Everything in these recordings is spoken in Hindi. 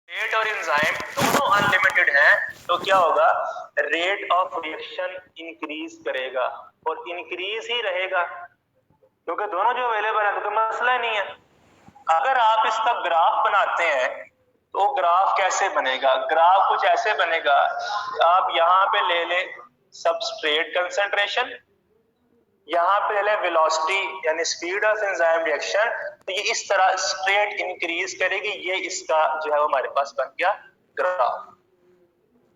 रेट और एंजाइम दोनों अनलिमिटेड हैं तो क्या होगा, रेट ऑफ रिएक्शन इंक्रीज करेगा और इंक्रीज ही रहेगा क्योंकि दोनों जो अवेलेबल है तो कोई मसला ही नहीं है। अगर आप इसका ग्राफ बनाते हैं तो ग्राफ कैसे बनेगा, ग्राफ कुछ ऐसे बनेगा, आप यहां पे ले लें सबस्ट्रेट कंसंट्रेशन, यहाँ पे ले वेलोसिटी यानी स्पीड ऑफ एंजाइम रिएक्शन, तो ये इस तरह स्ट्रेट इंक्रीज करेगी, ये इसका जो है वो हमारे पास बन गया ग्राफ।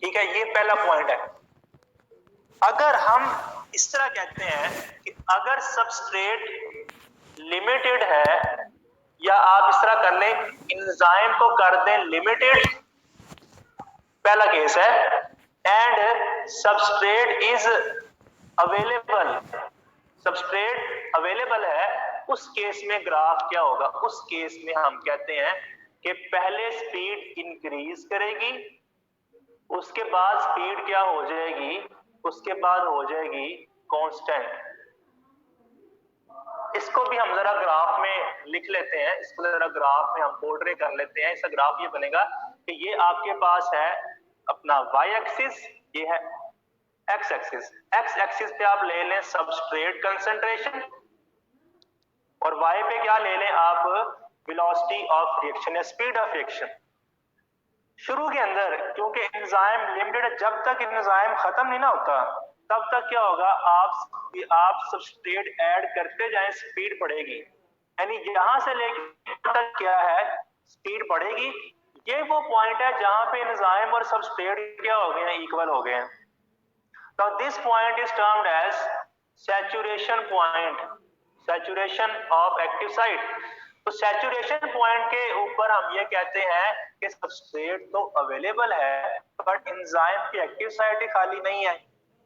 ठीक है, ये पहला पॉइंट है। अगर हम इस तरह कहते हैं कि अगर सबस्ट्रेट लिमिटेड है, या आप इस तरह कर लें एंजाइम को कर दें लिमिटेड, पहला केस है, and substrate is available, substrate available है, उस केस में ग्राफ क्या होगा, उस केस में हम कहते हैं कि पहले स्पीड इंक्रीज करेगी, उसके बाद स्पीड क्या हो जाएगी, उसके बाद हो जाएगी कांस्टेंट। इसको भी हम जरा ग्राफ में लिख लेते हैं, इसको जरा ग्राफ में हम पोर्ट्रे कर लेते हैं। इसका ग्राफ ये बनेगा कि ये आपके पास है अपना y एक्सिस, ये है x एक्सिस। x एक्सिस पे आप ले लें सबस्ट्रेट कंसंट्रेशन और y पे क्या ले लें आप, वेलोसिटी ऑफ रिएक्शन या स्पीड ऑफ रिएक्शन। शुरू के अंदर क्योंकि एंजाइम लिमिटेड है, जब तक एंजाइम खत्म नहीं ना होता तब तक क्या होगा, आप सबस्ट्रेट ऐड करते जाएं, स्पीड बढ़ेगी, यानी यहां से लेकर तक क्या है, स्पीड बढ़ेगी। ये वो पॉइंट है जहां पे एंजाइम और सबस्ट्रेट क्या हो गए हैं, इक्वल हो गए हैं। Now this point is termed as saturation point, saturation of active site। तो saturation point के ऊपर हम ये कहते हैं कि सबस्ट्रेट तो अवेलेबल है बट एंजाइम की एक्टिव साइट ही खाली नहीं है।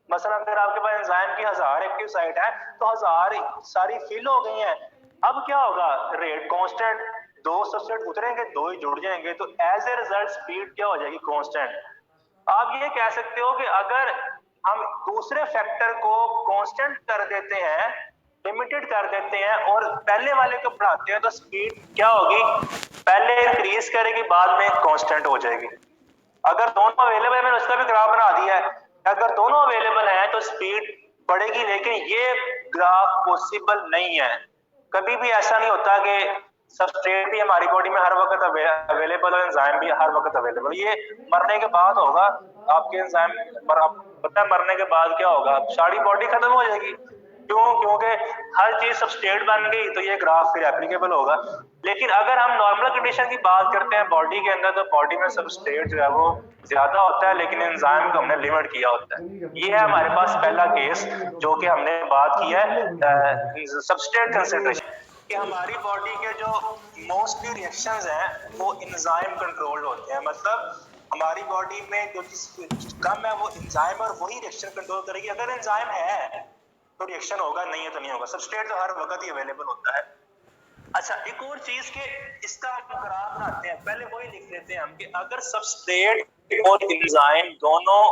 मसलन अगर आपके पास एंजाइम की 1000 एक्टिव साइट है तो 1000 सारी फिल हो गई हैं, अब क्या होगा, रेट कांस्टेंट, दो सबस्ट्रेट उतरेंगे दो ही जुड़ जाएंगे, तो एज ए रिजल्ट स्पीड क्या हो जाएगी, कांस्टेंट। आप ये कह सकते हो कि अगर हम दूसरे फैक्टर को कांस्टेंट कर देते हैं, लिमिटेड कर देते हैं और पहले वाले को बढ़ाते हैं तो स्पीड क्या होगी, पहले इंक्रीज करेगी बाद में कांस्टेंट हो जाएगी। अगर दोनों अवेलेबल है, मैंने उसका भी ग्राफ बना दिया है, अगर दोनों अवेलेबल है तो स्पीड बढ़ेगी, लेकिन ये ग्राफ पॉसिबल नहीं है। कभी भी ऐसा नहीं होता कि सबस्ट्रेट भी हमारी बॉडी में हर वक्त अवेलेबल और एंजाइम भी हर वक्त अवेलेबल, ये मरने के बाद होगा। आपके एंजाइम पता है मरने के बाद क्या होगा, सारी बॉडी खत्म हो जाएगी। क्यों, क्योंकि हर चीज सबस्ट्रेट बन गई तो ये ग्राफ फिर एप्लीकेबल होगा। लेकिन अगर हम नॉर्मल कंडीशन की बात करते हैं बॉडी के अंदर, तो बॉडी में सबस्ट्रेट जो है वो ज्यादा होता है लेकिन एंजाइम को हमने लिमिट किया होता है। ये है हमारे पास पहला केस जो कि हमने बात की है सबस्ट्रेट कंसंट्रेशन कि हमारी बॉडी के जो मोस्टली रिएक्शंस हैं वो एंजाइम कंट्रोल्ड होते हैं। मतलब हमारी बॉडी में जो चीज कम है वो एंजाइम और वही रिएक्शन कंट्रोल करेगी। अगर एंजाइम है तो रिएक्शन होगा, नहीं है तो नहीं होगा। सबस्ट्रेट तो हर वक्त ही अवेलेबल होता है। अच्छा, एक और चीज के इसका हम ग्राफ बनाते हैं, पहले वही लिख लेते हैं हम कि अगर सबस्ट्रेट और एंजाइम दोनों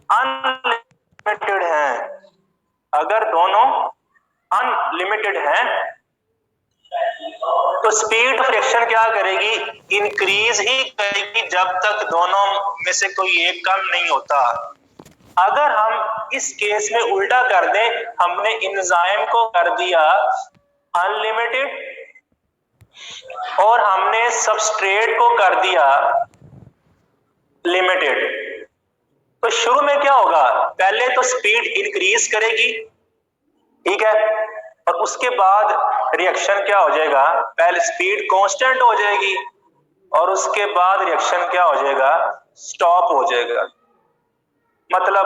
अनलिमिटेड हैं, अगर दोनों अनलिमिटेड हैं तो स्पीड ऑफ रिएक्शन क्या करेगी, इंक्रीज ही करेगी जब तक दोनों में से कोई एक कम नहीं होता। अगर हम इस केस में उल्टा कर दें, हमने एंजाइम को कर दिया अनलिमिटेड और हमने सबस्ट्रेट को कर दिया लिमिटेड, तो शुरू में क्या होगा, पहले तो स्पीड इंक्रीज करेगी, ठीक है, और उसके बाद रिएक्शन क्या हो जाएगा, पहले स्पीड कांस्टेंट हो जाएगी और उसके बाद रिएक्शन क्या हो जाएगा, स्टॉप हो जाएगा। मतलब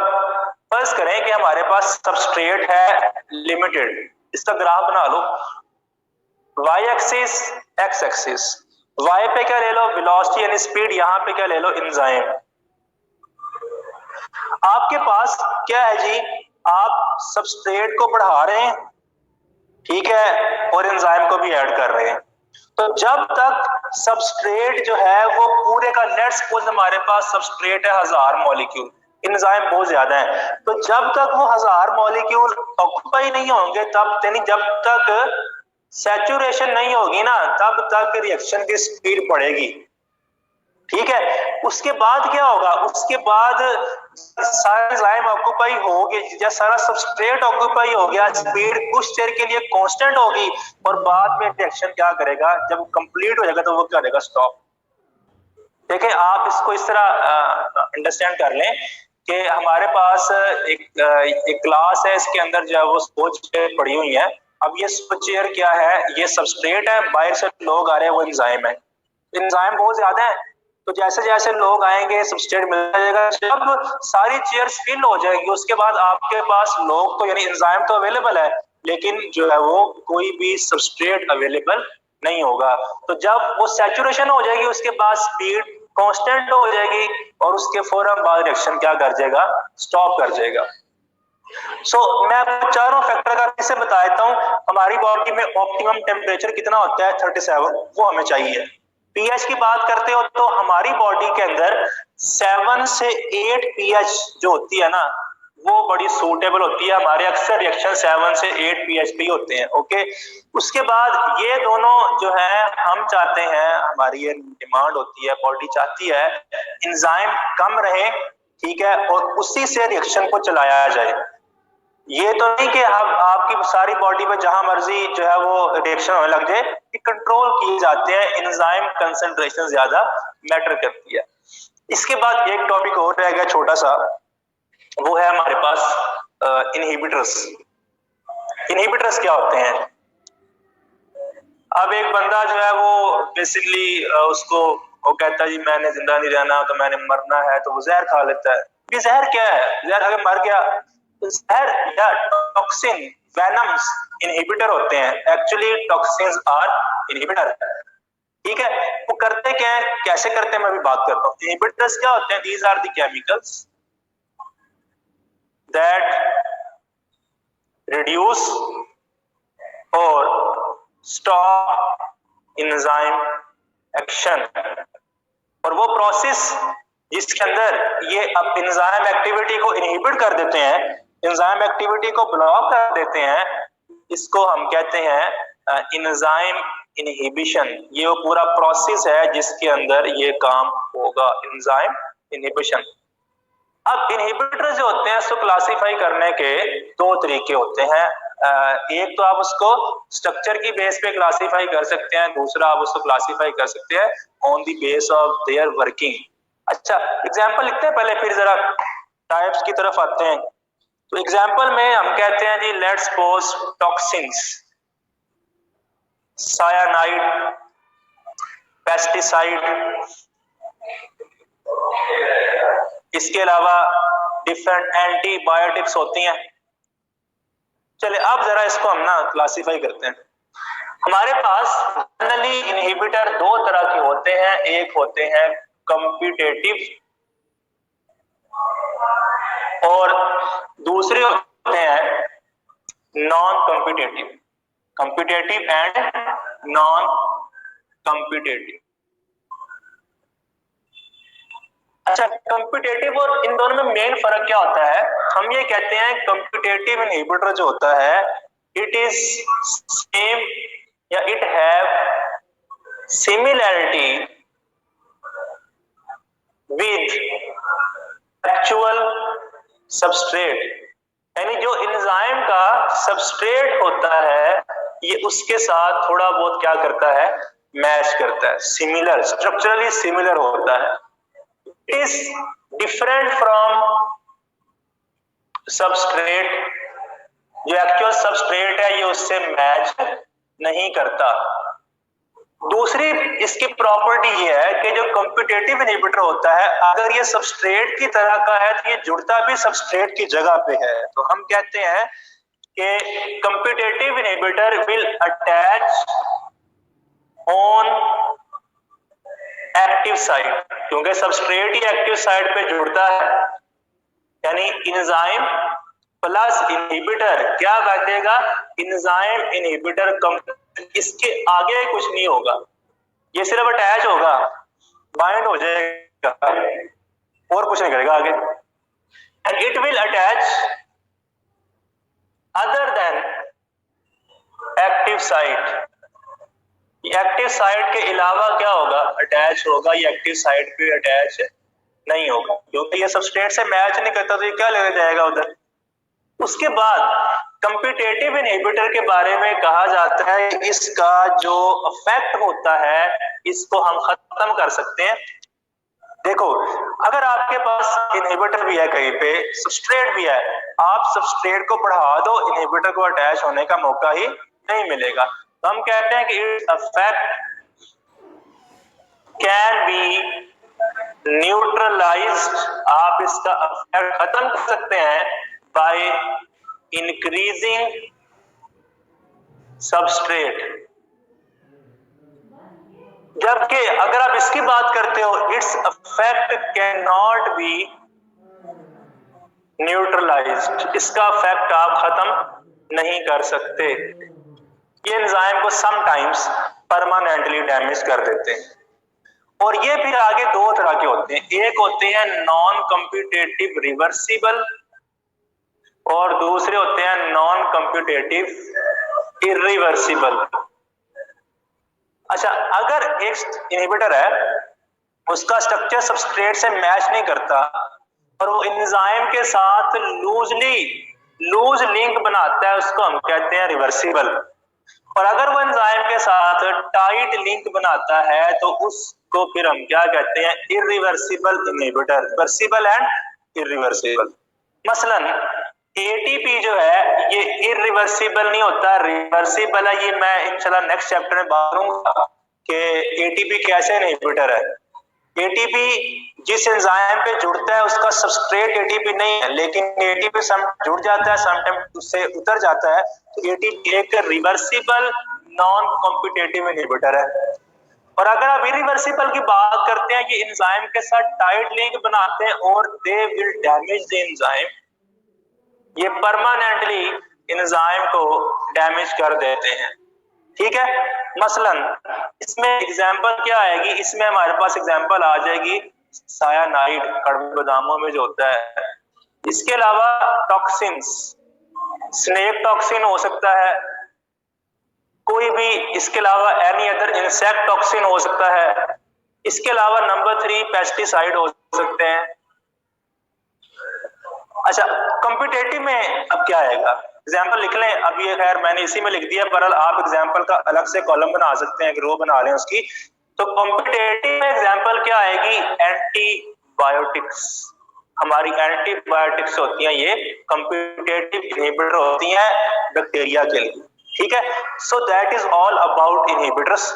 फर्ज करें कि हमारे पास सबस्ट्रेट है लिमिटेड, इसका ग्राफ बना लो, y axis x axis, y पे क्या ले लो, वेलोसिटी यानी स्पीड, यहां पे क्या ले लो, एंजाइम। आपके पास क्या है जी, आप सबस्ट्रेट को बढ़ा रहे हैं, ठीक है, और एंजाइम को भी ऐड कर रहे हैं। तो जब तक सबस्ट्रेट जो है वो पूरे का, लेट्स सपोज हमारे पास सबस्ट्रेट है 1000 मॉलिक्यूल, एंजाइम बहुत ज्यादा है, तो जब तक वो 1000 मॉलिक्यूल ऑक्यूपाई नहीं होंगे, तब यानी जब तक सैचुरेशन नहीं होगी ना, तब तक रिएक्शन की स्पीड बढ़ेगी। ठीक है। उसके बाद क्या होगा, उसके बाद सारा एंजाइम ऑक्यूपाई हो गया, जब सारा सबस्ट्रेट ऑक्यूपाई हो गया, स्पीड कुछ देर के लिए कांस्टेंट होगी और बाद में रिएक्शन क्या करेगा, जब कंप्लीट हो जाएगा तो वो क्या करेगा, स्टॉप। देखिए आप इसको इस तरह अंडरस्टैंड कर लें कि हमारे पास एक क्लास है, इसके अंदर जो है वो 100 चेयर पड़ी हुई है। अब ये 100 चेयर क्या है, ये सबस्ट्रेट है, बाहर से लोग आ रहे हैं, वो एंजाइम है। एंजाइम बहुत ज्यादा है, तो जैसे जैसे लोग आएंगे सबस्ट्रेट मिल जाएगा, जब सारी चेयर्स फिल हो जाएंगी उसके बाद आपके पास लोग तो यानी एंजाइम तो अवेलेबल है, लेकिन जो है वो कोई भी सबस्ट्रेट अवेलेबल नहीं होगा। तो जब वो सैचुरेशन हो जाएगी उसके बाद स्पीड कांस्टेंट हो जाएगी और उसके फौरन बाद रिएक्शन क्या कर जाएगा, स्टॉप कर जाएगा। मैं आपको चारों फैक्टर का कैसे बता देता हूं। हमारी बॉडी में ऑप्टिमम टेम्परेचर कितना होता है, 37, वो हमें चाहिए। पीएच की बात करते हो तो हमारी बॉडी के अंदर 7 से 8 पीएच जो होती है ना, वो बड़ी सूटेबल होती है। हमारे अक्सर रिएक्शन 7 से 8 पीएच पे होते हैं। ओके, उसके बाद ये दोनों जो है हम चाहते हैं, हमारी ये डिमांड होती है, बॉडी चाहती है एंजाइम कम रहे, ठीक है, और उसी से रिएक्शन को चलाया जाए। ये तो नहीं कि हम आपकी सारी बॉडी में जहां मर्जी जो है वो रिएक्शन होने लग जाए, कि कंट्रोल किए जाते हैं, एंजाइम कंसंट्रेशन ज्यादा मैटर करती है। इसके बाद एक टॉपिक और रह गया छोटा सा, वो है हमारे पास इनहिबिटर्स। इनहिबिटर्स क्या होते हैं? अब एक बंदा जो है वो बेसिकली उसको वो कहता है जी मैंने जिंदा नहीं रहना, तो मैंने मरना है, तो वो जहर खा लेता है। ये जहर क्या है? जहर खा के मर गया। जहर या टॉक्सिन, वेनम्स इनहिबिटर होते हैं। एक्चुअली टॉक्सिन्स आर इनहिबिटर, ठीक है। वो करते क्या है, कैसे करते हैं, मैं अभी बात करता हूँ। इनहिबिटर्स क्या होते हैं? These are the chemicals that reduce और स्टॉप एंजाइम एक्शन। और वो प्रोसेस जिसके अंदर ये अब एंजाइम एक्टिविटी को इनहिबिट कर देते हैं, एंजाइम एक्टिविटी को ब्लॉक कर देते हैं, इसको हम कहते हैं एंजाइम इनहिबिशन। ये वो पूरा प्रोसेस है जिसके अंदर ये काम होगा, एंजाइम इनहिबिशन। अब इनहिबिटर जो होते हैं उसको क्लासिफाई करने के दो तरीके होते हैं। एक तो आप उसको स्ट्रक्चर की बेस पे क्लासिफाई कर सकते हैं, दूसरा आप उसको क्लासिफाई कर सकते हैं on the base of their working. अच्छा, एग्जांपल लिखते हैं पहले, फिर जरा टाइप्स की तरफ आते हैं। तो एग्जांपल में हम कहते हैं जी, लेट्स सपोज टॉक्सिन्स, सायानाइड, पेस्टिसाइड, इसके अलावा डिफरेंट एंटीबायोटिक्स होती हैं। चलिए अब जरा इसको हम ना क्लासिफाई करते हैं। हमारे पास जनरली इनहिबिटर दो तरह के होते हैं, एक होते हैं कॉम्पिटेटिव और दूसरे होते हैं non competitive. Competitive and non competitive. अच्छा, कॉम्पिटेटिव और इन दोनों में मेन फर्क क्या होता है? हम ये कहते हैं कॉम्पिटेटिव इनहिबिटर जो होता है, इट इज सेम या it have similarity with actual substrate. यानी जो एंजाइम का सबस्ट्रेट होता है ये उसके साथ थोड़ा बहुत क्या करता है, मैच करता है, सिमिलर, स्ट्रक्चरली सिमिलर होता है। Is different from substrate. जो एक्चुअल सबस्ट्रेट है ये उससे मैच नहीं करता। दूसरी इसकी प्रॉपर्टी ये है कि जो कॉम्पिटेटिव इनहिबिटर होता है, अगर ये सबस्ट्रेट की तरह का है तो ये जुड़ता भी सबस्ट्रेट की जगह पे है। तो हम कहते हैं कि competitive inhibitor will attach on active side, क्योंकि सबस्ट्रेट ही एक्टिव साइड पे जुड़ता है। यानी एंजाइम प्लस इनहिबिटर क्या कर देगा, एंजाइम इनहिबिटर इसके आगे कुछ नहीं होगा, ये सिर्फ अटैच होगा, बाइंड हो जाएगा और कुछ नहीं करेगा आगे। And it will attach other than active site. Active site के अलावा क्या होगा, अटैच होगा, ये एक्टिव साइट पे अटैच नहीं होगा, क्योंकि ये सबस्ट्रेट से मैच नहीं करता, तो ये क्या लेने जाएगा उधर। उसके बाद कम्पिटेटिव इनहिबिटर के बारे में कहा जाता है इसका जो इफेक्ट होता है इसको हम खत्म कर सकते हैं। देखो, अगर आपके पास इनहिबिटर भी है, कहीं पे सबस्ट्रेट भी है, आप सबस्ट्रेट को बढ़ा दो, इनहिबिटर को अटैच होने का मौका ही नहीं मिलेगा। तो हम कहते हैं कि its effect can be neutralised, आप इसका इफेक्ट खत्म कर सकते हैं बाय इंक्रीजिंग सबस्ट्रेट। जबकि अगर आप इसकी बात करते हो, its effect can not be neutralised, इसका इफेक्ट आप खत्म नहीं कर सकते। ये एंजाइम को समटाइम्स परमानेंटली डैमेज कर देते हैं। और ये फिर आगे दो तरह के होते हैं, एक होते हैं नॉन कम्पिटेटिव रिवर्सिबल और दूसरे होते हैं नॉन कम्पिटेटिव इरिवर्सिबल। अच्छा, अगर एक इनहिबिटर है, उसका स्ट्रक्चर सबस्ट्रेट से मैच नहीं करता और वो एंजाइम के साथ लूज लिंक बनाता है, उसको हम कहते हैं रिवर्सिबल। और अगर वो एंजाइम के साथ टाइट लिंक बनाता है तो उसको फिर हम क्या कहते हैं, irreversible inhibitor, reversible and irreversible. मसलन एटीपी जो है ये इरिवर्सिबल नहीं होता, रिवर्सिबल है। ये मैं इंशाल्लाह नेक्स्ट चैप्टर में बात करूंगा कि एटीपी कैसे इनहिबिटर है। एटीपी जिस एंजाइम पे जुड़ता है उसका सबस्ट्रेट एटीपी नहीं है, लेकिन एटीपी सम जुड़ जाता है, समटाइम उससे उतर जाता है, तो एटीपी एक रिवर्सिबल नॉन कॉम्पिटेटिव इनहिबिटर है। और अगर आप इरिवर्सिबल की बात करते हैं, ये एंजाइम के साथ टाइट लिंक बनाते हैं और they will damage the enzyme, ये परमानेंटली एंजाइम को डैमेज कर देते हैं। ठीक है, मसलन इसमें एग्जांपल क्या आएगी, इसमें हमारे पास एग्जांपल आ जाएगी सायानाइड, कड़वे बादामों में जो होता है। इसके अलावा टॉक्सिन्स, स्नेक टॉक्सिन हो सकता है, कोई भी, इसके अलावा एनी अदर इंसेक्ट टॉक्सिन हो सकता है। इसके अलावा नंबर 3 पेस्टिसाइड हो सकते हैं। अच्छा, कॉम्पिटेटिव में अब क्या आएगा, एग्जाम्पल लिख लें। अब ये खैर मैंने इसी में लिख दिया, पर आप एग्जाम्पल का अलग से कॉलम बना सकते हैं, रो बना लें उसकी। तो कॉम्पिटेटिव में एग्जाम्पल क्या आएगी, एंटीबायोटिक्स। हमारी एंटीबायोटिक्स होती हैं, ये कॉम्पिटेटिव इनहिबिटर होती हैं बैक्टीरिया के लिए। ठीक है, so that is all about inhibitors.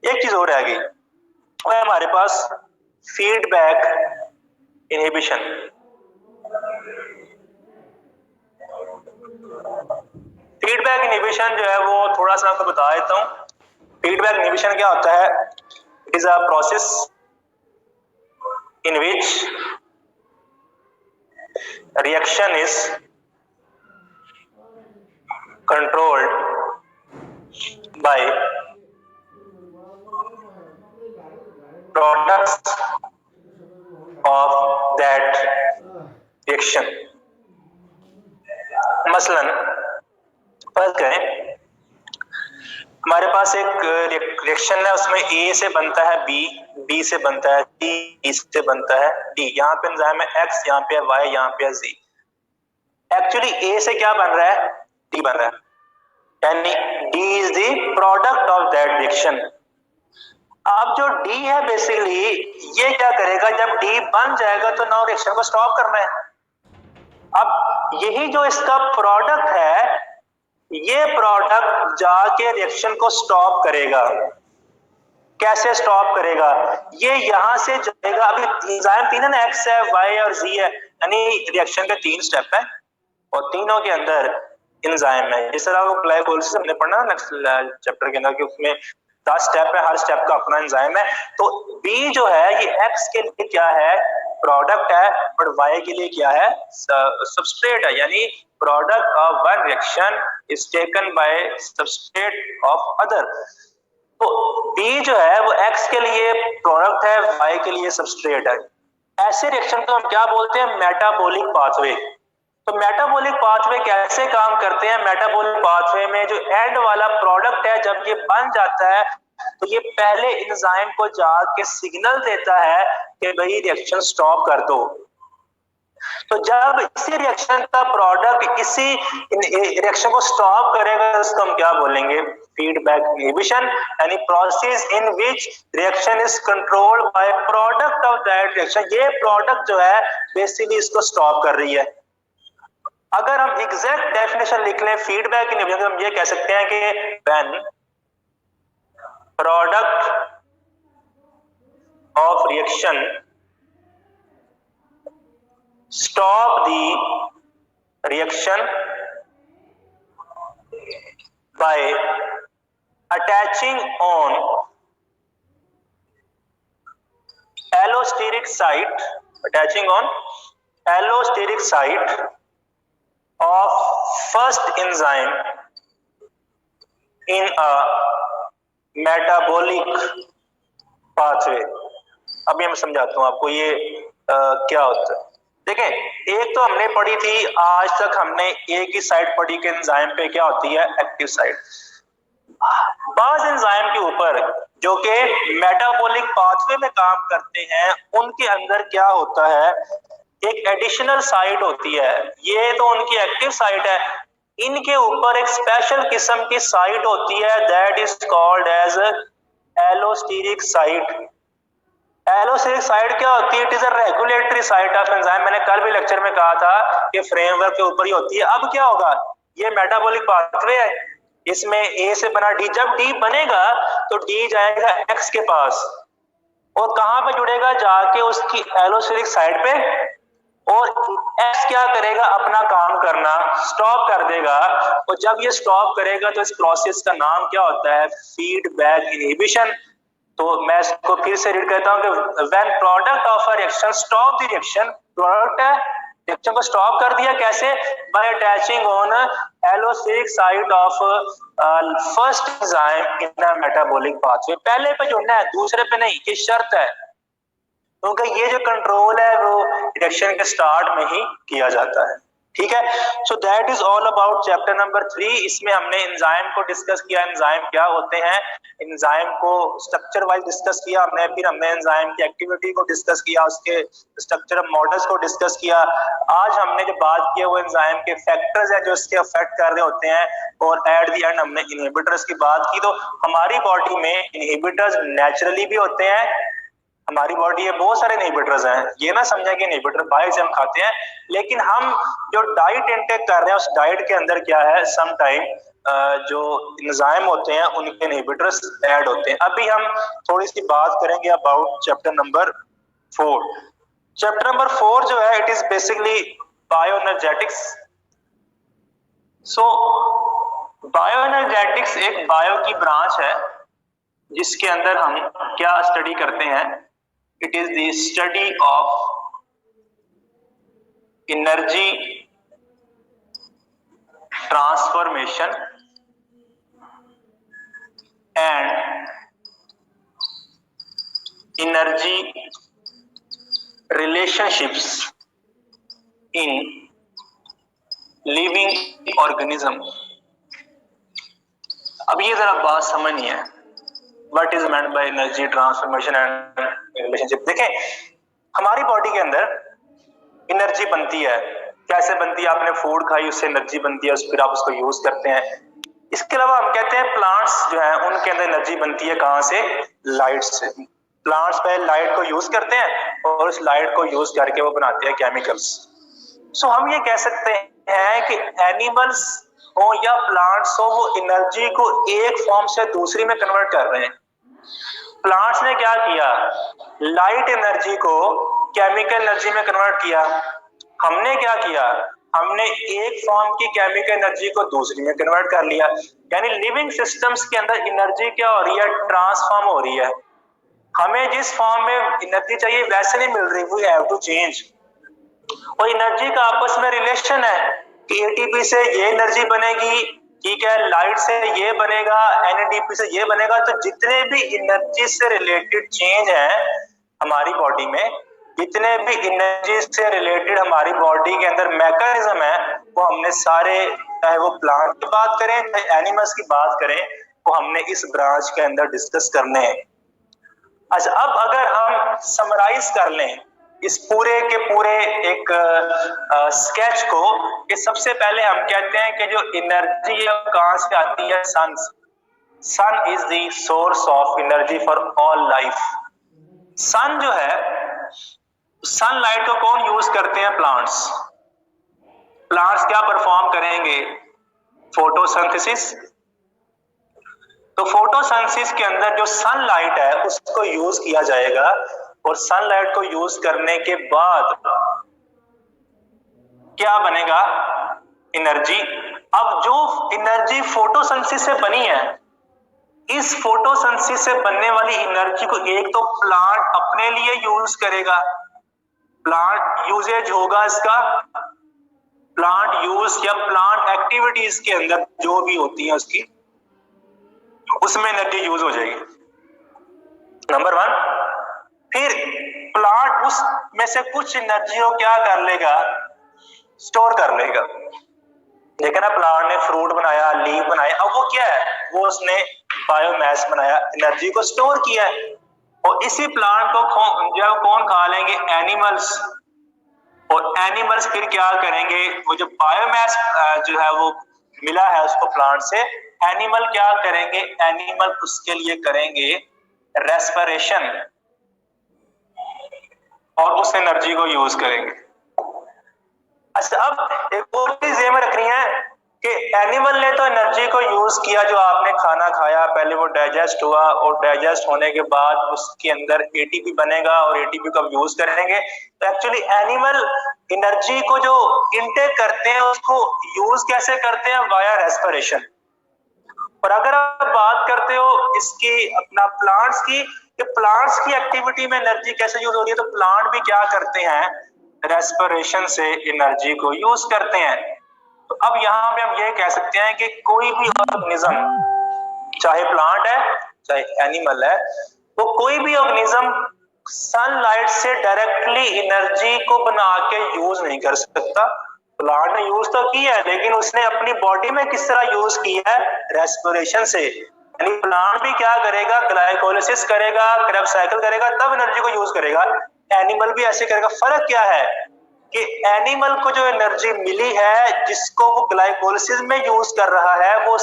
एक चीज और रह गई, और हमारे पास फीडबैक इनहिबिशन। फीडबैक इनहिबिशन जो है वो थोड़ा सा आपको बता देता हूं। फीडबैक इनहिबिशन क्या होता है, it is a process in which reaction is controlled by products of that reaction. मसलन फर्स्ट करें, हमारे पास एक रिएक्शन है, उसमें ए से बनता है बी, बी से बनता है सी, ई से बनता है डी। यहाँ पे एंजाइम है एक्स, यहाँ पे है वाई, यहाँ पे है जी। एक्चुअली ए से क्या बन रहा है, डी बन रहा है, यानी D is the product of that reaction. अब जो डी है बेसिकली ये क्या करेगा, जब डी बन जाएगा तो नाउ रिएक्शन को स्टॉप करना है। अब यही जो इसका प्रोडक्ट है, ये प्रोडक्ट जाके रिएक्शन को स्टॉप करेगा। कैसे स्टॉप करेगा, ये यहां से जाएगा। अभी एंजाइम तीन है ना, एक्स है, वाई और जी है, यानी रिएक्शन के 3 स्टेप है और तीनों के अंदर एंजाइम है। इस तरह वो ग्लाइकोलाइसिस हमने पढ़ना नेक्स्ट चैप्टर के अंदर कि उसमें 10 स्टेप है, हर स्टेप का अपना एंजाइम है। तो बी जो है ये एक्स के लिए क्या है, प्रोडक्ट है, और वाई के लिए क्या है, सबस्ट्रेट है। यानी product of one reaction is taken by substrate of other. तो बी जो है वो एक्स के लिए प्रोडक्ट है, वाई के लिए सबस्ट्रेट है। ऐसे रिएक्शन को हम क्या बोलते हैं, मेटाबॉलिक पाथवे। तो मेटाबॉलिक पाथवे कैसे काम करते हैं, मेटाबॉलिक पाथवे में जो एंड वाला प्रोडक्ट है जब ये बन जाता है तो ये पहले एंजाइम को जाके सिग्नल देता है कि भाई रिएक्शन स्टॉप कर दो। तो जब इसी रिएक्शन का प्रोडक्ट इसी रिएक्शन को स्टॉप करेगा उसको हम क्या बोलेंगे? फीडबैक इनहिबिशन, यानी process in which reaction is controlled by product of that reaction. ये प्रोडक्ट जो है बेसिकली इसको स्टॉप कर रही है। अगर हम एग्जैक्ट डेफिनेशन लिख लें फीडबैक इनहिबिशन, तो हम ये कह सकते हैं कि when product of reaction stop the reaction by attaching on allosteric site of first enzyme in a metabolic pathway। अभी मैं समझाता हूं आपको ये क्या होता है। देखें, एक तो हमने पढ़ी थी, आज तक हमने एक ही साइड पढ़ी कि एंजाइम पे क्या होती है? Active side. बाज एंजाइम के ऊपर जो कि मेटाबॉलिक पाथवे में काम करते हैं, उनके अंदर क्या होता है? एक एडिशनल साइट होती है। ये तो उनकी एक्टिव साइट है, इनके ऊपर एक स्पेशल किस्म की साइट होती है, that is called as allosteric site. Allosteric site क्या होती है? It is a regulatory site of enzyme. मैंने कल भी लेक्चर में कहा था कि फ्रेमवर्क के ऊपर ही होती है। अब क्या होगा? ये मेटाबॉलिक पाथवे है, इसमें ए से बना डी। जब डी बनेगा तो डी जाएगा एक्स के पास, और कहां पे जुड़ेगा? जाके उसकी एलोस्टेरिक साइट पे, और एक्स क्या करेगा? अपना काम करना स्टॉप कर देगा। और जब ये स्टॉप करेगा तो इस प्रोसेस का नाम क्या होता है? Feedback inhibition. तो मैं इसको फिर से रीड करता हूं कि when product of a reaction stop the reaction, product है रिएक्शन को स्टॉप कर दिया, कैसे? Bye attaching on allosteric site of first enzyme in a metabolic pathway. पहले पे जुड़ना है, दूसरे पे नहीं, ये शर्त है, क्योंकि ये जो कंट्रोल है वो रिएक्शन के स्टार्ट में ही किया जाता है। ठीक है, so that is all about chapter number 3। इसमें हमने एंजाइम को डिस्कस किया, एंजाइम क्या होते हैं, एंजाइम को स्ट्रक्चर वाइज डिस्कस किया हमने, फिर हमने एंजाइम की एक्टिविटी को डिस्कस किया, उसके स्ट्रक्चर मॉडल्स को डिस्कस किया। आज हमने जो बात की है वो एंजाइम के फैक्टर्स हैं जो इसके अफेक्ट कर रहे होते हैं, और एट द एंड हमने इनहिबिटर्स की बात की। तो हमारी बॉडी में इनहिबिटर्स नेचुरली भी होते हैं, हमारी बॉडी में बहुत सारे इनहिबिटर्स हैं, ये ना समझें कि इनहिबिटर बाहर से हम खाते हैं, लेकिन हम जो डाइट इंटेक कर रहे हैं उस डाइट के अंदर क्या है? सम टाइम जो एंजाइम होते हैं उनके इनहिबिटर्स ऐड होते हैं। अभी हम थोड़ी सी बात करेंगे about chapter number 4। Chapter number 4 जो है, it is basically bioenergetics. So bioenergetics एक बायो की ब्रांच है जिसके अंदर हम क्या स्टडी करते हैं? It is the study of energy transformation and energy relationships in living organism. अब ये जरा बात समझनी है, what is meant by energy transformation and relationship. देखें, हमारी बॉडी के अंदर एनर्जी बनती है, कैसे बनती है? आपने फूड खाई, उससे एनर्जी बनती है, फिर आप उसको यूज करते हैं। इसके अलावा हम कहते हैं प्लांट्स जो है उनके अंदर एनर्जी बनती है, कहां से? लाइट से। प्लांट्स पहले लाइट को यूज करते हैं और उस लाइट को यूज करके वो बनाते हैं केमिकल्स। सो हम ये कह सकते हैं कि एनिमल्स हो या प्लांट्स हो, वो एनर्जी को एक फॉर्म से दूसरी में कन्वर्ट कर रहे हैं। प्लांट्स ने क्या किया? लाइट एनर्जी को केमिकल एनर्जी में कन्वर्ट किया। हमने क्या किया? हमने एक फॉर्म की केमिकल एनर्जी को दूसरी में कन्वर्ट कर लिया। यानी लिविंग सिस्टम्स के अंदर एनर्जी क्या हो रही है? ट्रांसफॉर्म हो रही है। हमें जिस फॉर्म में एनर्जी चाहिए वैसे नहीं मिल रही, वी हैव टू चेंज। और एनर्जी का आपस में रिलेशन है कि एटीपी से ये एनर्जी बनेगी, ठीक है, लाइट से ये बनेगा, एनएडीपी से ये बनेगा। तो जितने भी एनर्जी से रिलेटेड चेंज है हमारी बॉडी में, जितने भी एनर्जी से रिलेटेड हमारी बॉडी के अंदर मैकेनिज्म है, वो हमने सारे, चाहे वो प्लांट की बात करें चाहे एनिमल्स की बात करें, को हमने इस ब्रांच के अंदर डिस्कस करने हैं। अच्छा, अब अगर हम समराइज कर लें इस पूरे के पूरे एक स्केच को, कि सबसे पहले हम कहते हैं कि जो एनर्जी है कहां से आती है? Sun. Sun is the source of energy for all life. Sun जो है, सनलाइट को कौन यूज करते हैं? प्लांट्स। प्लांट्स क्या परफॉर्म करेंगे? फोटोसिंथेसिस। तो फोटोसिंथेसिस के अंदर जो सनलाइट है उसको यूज किया जाएगा, और सनलाइट को यूज करने के बाद क्या बनेगा? एनर्जी। अब जो एनर्जी फोटोसिंथेसिस से बनी है, इस फोटोसिंथेसिस से बनने वाली एनर्जी को एक तो प्लांट अपने लिए यूज करेगा, प्लांट यूजेज होगा इसका, प्लांट यूज या प्लांट एक्टिविटीज के अंदर जो भी होती है उसकी, उसमें एनर्जी यूज हो जाएगी, नंबर वन। फिर प्लांट उसमें से कुछ एनर्जी को क्या कर लेगा? स्टोर कर लेगा। देखा ना, प्लांट ने फ्रूट बनाया, लीफ बनाया, अब वो क्या है? वो उसने बायोमास बनाया, एनर्जी को स्टोर किया है, और इसी प्लांट को जब कौन खा लेंगे? एनिमल्स। और एनिमल्स फिर क्या करेंगे? वो जो बायोमास जो है वो मिला है उसको प्लांट से, एनिमल क्या करेंगे? एनिमल उसके लिए करेंगे रेस्पिरेशन, और उस एनर्जी को यूज करेंगे। अच्छा, अब एक और चीज ये में रखनी है कि एनिमल ने तो एनर्जी को यूज किया, जो आपने खाना खाया, पहले वो डाइजेस्ट हुआ, और डाइजेस्ट होने के बाद उसके अंदर एटीपी बनेगा, और एटीपी को यूज करेंगे। तो एक्चुअली एनिमल एनर्जी को जो इनटेक करते हैं उसको यूज कैसे करते हैं? Via respiration. और अगर आप बात करते हो इसकी अपना प्लांट्स की, कि प्लांट्स की एक्टिविटी में एनर्जी कैसे यूज हो रही है, तो प्लांट भी क्या करते हैं? रेस्पिरेशन से एनर्जी को यूज करते हैं। तो अब यहां पे हम ये कह सकते हैं कि कोई भी ऑर्गेनिज्म, चाहे प्लांट है चाहे एनिमल है, तो कोई भी ऑर्गेनिज्म सनलाइट से डायरेक्टली एनर्जी को बना के यूज नहीं कर सकता। प्लांट ने यूज तो किया है, लेकिन उसने अपनी बॉडी में किस तरह यूज किया है? रेस्पिरेशन से। यानी प्लांट भी क्या करेगा? ग्लाइकोलिसिस करेगा, क्रेब्स साइकिल करेगा, तब एनर्जी को यूज करेगा। एनिमल भी ऐसे करेगा। फर्क क्या है कि एनिमल को जो एनर्जी मिली है, जिसको वो ग्लाइकोलिसिस में यूज कर रहा है, वो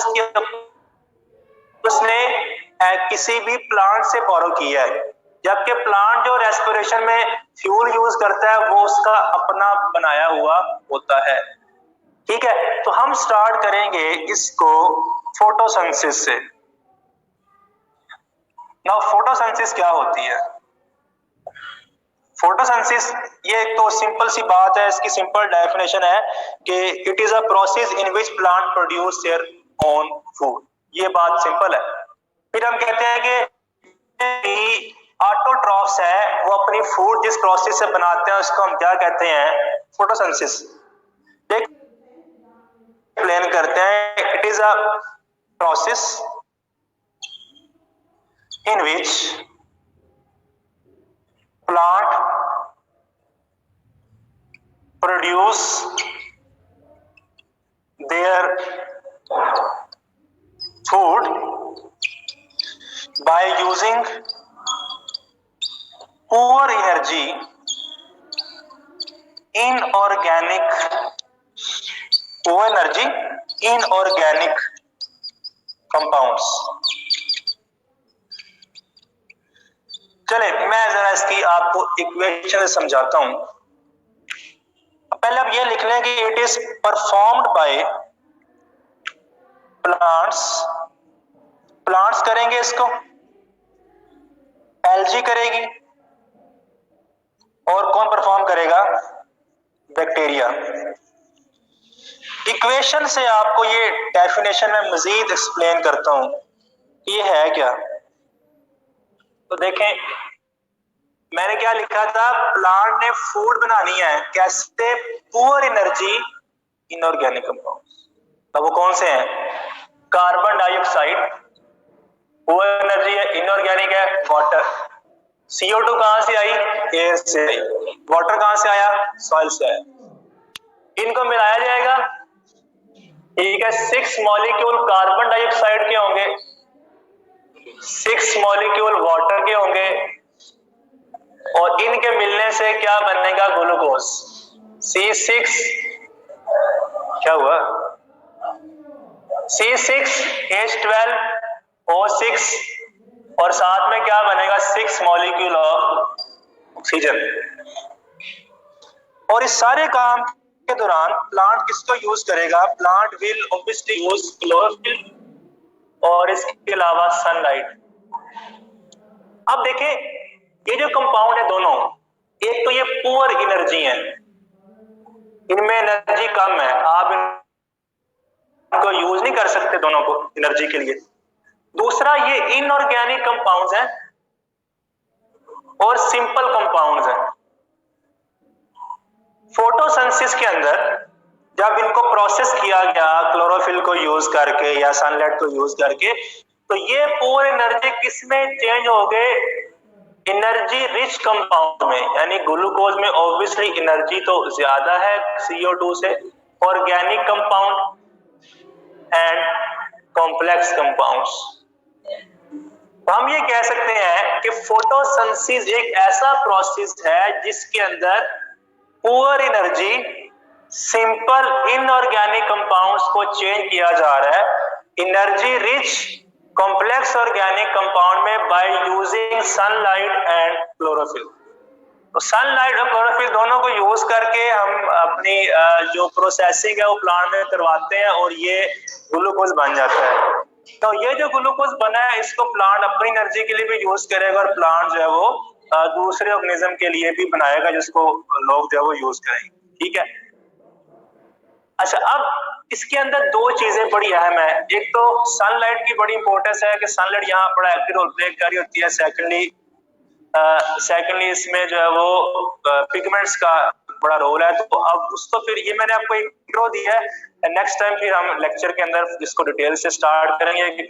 उसने किसी भी प्लांट से बोरो किया है, जबकि प्लांट जो रेस्पिरेशन में फ्यूल यूज करता है वो उसका अपना बनाया हुआ होता है। ठीक है, तो हम स्टार्ट करेंगे इसको फोटोसिंथेसिस से। नाउ फोटोसिंथेसिस क्या होती है? फोटोसिंथेसिस ये एक तो सिंपल सी बात है, इसकी सिंपल डेफिनेशन है कि it is a process in which plant produce their own food. ये बात सिंपल है। फिर हम कहते हैं कि ऑटोट्रॉफ्स है, वो अपनी फूड जिस प्रोसेस से बनाते हैं उसको हम क्या कहते हैं? फोटोसिंथेसिस। एक्सप्लेन करते हैं, it is a process in which plant produce their food by using poor energy inorganic compounds। चले मैं जरा इसकी आपको इक्वेशन से समझाता हूं। पहले आप ये लिख लें कि it is performed by plants करेंगे इसको, एल्गी करेगी, और कौन परफॉर्म करेगा? बैक्टीरिया। इक्वेशन से आपको ये डेफिनेशन में मजीद एक्सप्लेन करता हूं ये है क्या। तो देखें, मैंने क्या लिखा था? प्लांट ने फूड बनानी है, कैसे? Poor energy inorganic compounds. तो वो कौन से हैं? कार्बन डाइऑक्साइड पुअर एनर्जी है, इनऑर्गेनिक है वाटर। CO2 कहां से आई? एयर से आई। वाटर कहां से आया? सॉइल से आया। इनको मिलाया जाएगा, ठीक है। 6 मॉलिक्यूल कार्बन डाइऑक्साइड के होंगे, 6 मॉलिक्यूल वाटर के होंगे और इनके मिलने से क्या बनेगा? ग्लूकोज। C6 क्या हुआ? C6H12O6 और साथ में क्या बनेगा? 6 मॉलिक्यूल ऑफ ऑक्सीजन। और इस सारे काम के दौरान प्लांट किसको यूज करेगा? Plant will obviously use chlorophyll और इसके अलावा सनलाइट। अब देखें ये जो कंपाउंड है दोनों, एक तो ये पुअर एनर्जी है, इनमें एनर्जी कम है, आप इनको यूज नहीं कर सकते दोनों को एनर्जी के लिए। दूसरा ये इनऑर्गेनिक कंपाउंड्स हैं और सिंपल कंपाउंड्स हैं। फोटोसिंथेसिस के अंदर जब इनको प्रोसेस किया गया क्लोरोफिल को यूज करके या सनलाइट को यूज करके, तो ये पुअर एनर्जी किसमें चेंज हो गए? एनर्जी रिच कंपाउंड में, यानी ग्लूकोज में ऑब्वियसली एनर्जी तो ज्यादा है CO2 से, organic compound and complex compounds. तो हम ये कह सकते हैं कि फोटोसिंथेसिस एक ऐसा प्रोसेस है जिसके अंदर poor energy simple inorganic compounds को चेंज किया जा रहा है energy rich complex organic compound में by using sunlight and chlorophyll. तो सनलाइट और क्लोरोफिल दोनों को यूज करके हम अपनी जो प्रोसेसिंग है वो प्लांट में करवाते हैं और ये ग्लूकोज बन जाता है। तो ये जो ग्लूकोज बना है इसको प्लांट अपनी एनर्जी के लिए भी यूज करेगा और प्लांट जो है वो दूसरे ऑर्गेनिज्म के लिए भी बनाएगा जिसको लोग जो है वो यूज करेंगे। ठीक है। अच्छा, अब इसके अंदर दो चीजें बड़ी अहम है। एक तो सनलाइट की बड़ी इंपॉर्टेंस है कि सनलाइट यहाँ बड़ा एक्टिव रोल प्ले कर रही होती है। सेकेंडली इसमें जो है वो पिगमेंट्स का बड़ा रोल है। तो अब उसको फिर ये मैंने आपको एक इंट्रो दिया है, नेक्स्ट टाइम फिर हम लेक्चर के अंदर इसको डिटेल से स्टार्ट करेंगे कि